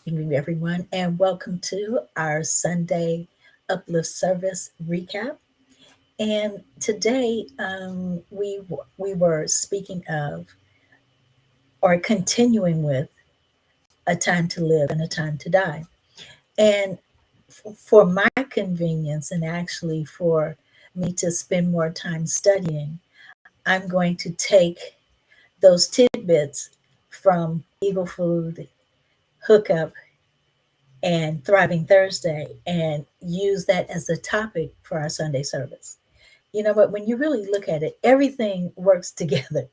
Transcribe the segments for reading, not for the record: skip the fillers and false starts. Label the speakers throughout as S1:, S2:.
S1: evening, everyone, and welcome to our Sunday Uplift service recap. And today, we were speaking of or continuing with a time to live and a time to die. And for my convenience, and actually for me to spend more time studying, I'm going to take those tidbits from Eagle Food, Hookup, and Thriving Thursday and use that as a topic for our Sunday service. You know what? When you really look at it, everything works together.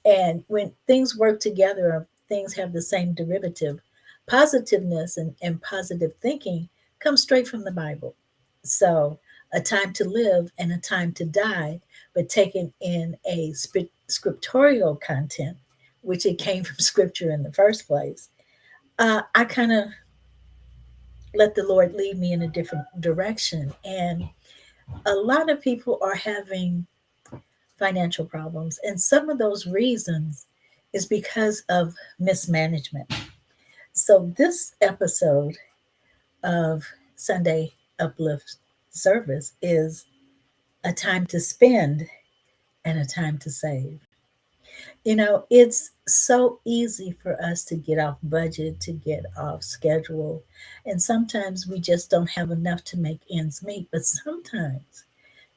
S1: And when things work together, or things have the same derivative, positiveness and positive thinking comes straight from the Bible. So, a time to live and a time to die, but taken in a scriptorial content, which it came from scripture in the first place. I kind of let the Lord lead me in a different direction. And a lot of people are having financial problems. And some of those reasons is because of mismanagement. So, this episode of Sunday Uplift service is a time to spend and a time to save. It's so easy for us to get off budget, to get off schedule. And sometimes we just don't have enough to make ends meet. But sometimes,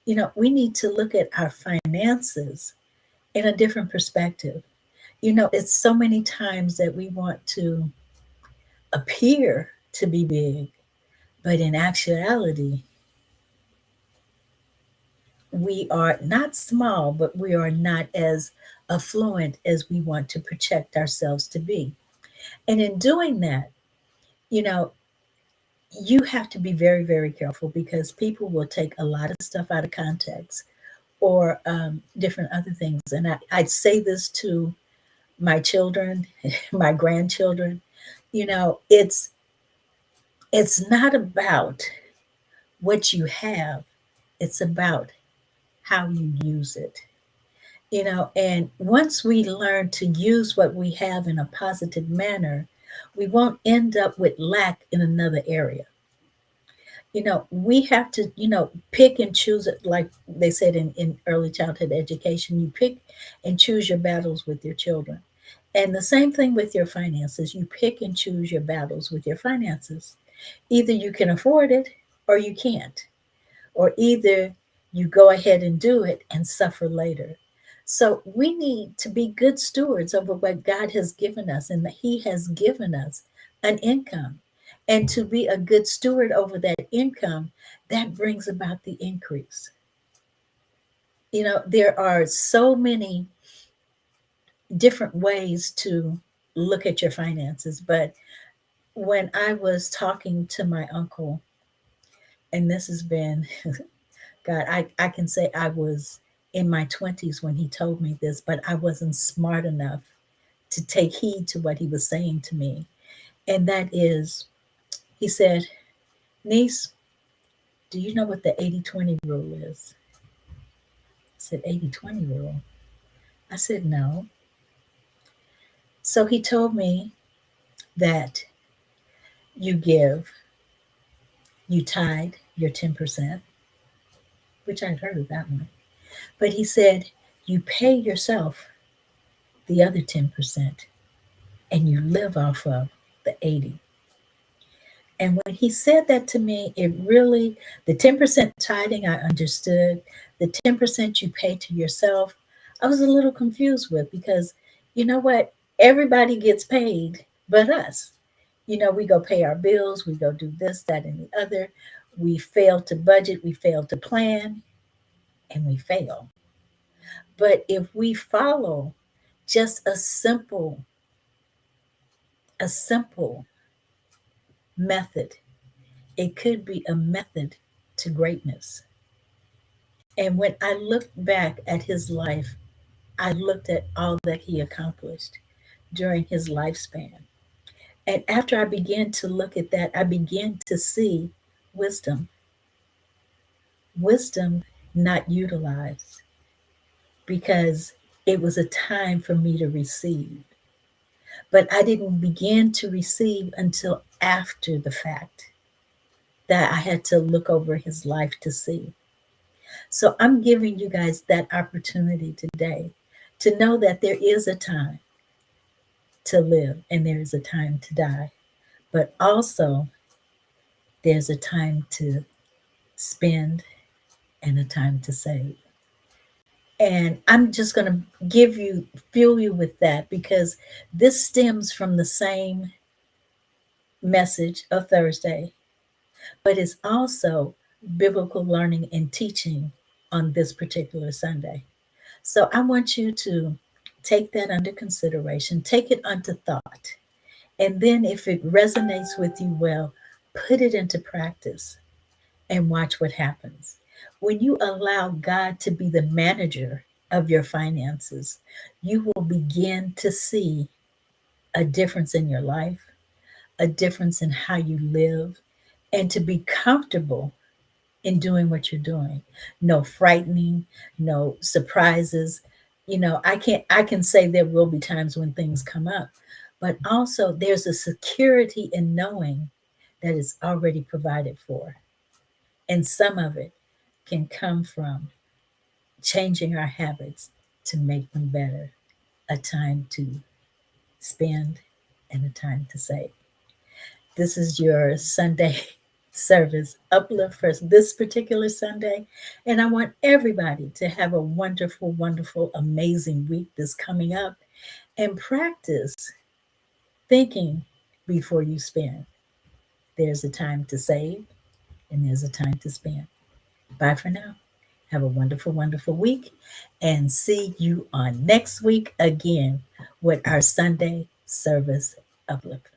S1: we need to look at our finances in a different perspective. It's so many times that we want to appear to be big, but in actuality, we are not small, but we are not as affluent as we want to project ourselves to be. And in doing that, you know, you have to be very, very careful because people will take a lot of stuff out of context or different other things. And I say this to my children, my grandchildren. It's not about what you have, it's about how you use it. And once we learn to use what we have in a positive manner, we won't end up with lack in another area. We have to, pick and choose it, like they said in early childhood education, you pick and choose your battles with your children. And the same thing with your finances. You pick and choose your battles with your finances. Either you can afford it or you can't, or either you go ahead and do it and suffer later. So we need to be good stewards over what God has given us, and that He has given us an income. And to be a good steward over that income, that brings about the increase. There are so many different ways to look at your finances. But when I was talking to my uncle, and this has been, God, I can say I was in my 20s when he told me this, but I wasn't smart enough to take heed to what he was saying to me. And that is, he said, Niece, do you know what the 80/20 rule is? I said, 80/20 rule? I said, no. So he told me that you give, you tithe your 10%, which I'd heard of that one. But he said, you pay yourself the other 10% and you live off of the 80. And when he said that to me, it really, the 10% tithing, I understood. The 10% you pay to yourself, I was a little confused with, because you know what? Everybody gets paid but us. We go pay our bills, we go do this, that, and the other. We fail to budget, we fail to plan, and we fail. But if we follow just a simple method, it could be a method to greatness. And when I looked back at his life, I looked at all that he accomplished during his lifespan. And after I began to look at that, I began to see wisdom, wisdom not utilized, because it was a time for me to receive. but I didn't begin to receive until after the fact that I had to look over his life to see. So I'm giving you guys that opportunity today to know that there is a time to live and there is a time to die, but also there's a time to spend and a time to save. And I'm just going to fuel you with that because this stems from the same message of Thursday, but it's also biblical learning and teaching on this particular Sunday. So I want you to take that under consideration, take it unto thought. And then if it resonates with you well, put it into practice and watch what happens. When you allow God to be the manager of your finances, you will begin to see a difference in your life, a difference in how you live, and to be comfortable in doing what you're doing. No frightening, no surprises. I can say there will be times when things come up, but also there's a security in knowing that it's already provided for. And some of it can come from changing our habits to make them better, a time to spend and a time to save. This is your Sunday service uplift for this particular Sunday. And I want everybody to have a wonderful, wonderful, amazing week that's coming up and practice thinking before you spend. There's a time to save and there's a time to spend. Bye for now. Have a wonderful, wonderful week and see you on next week again with our Sunday service uplift.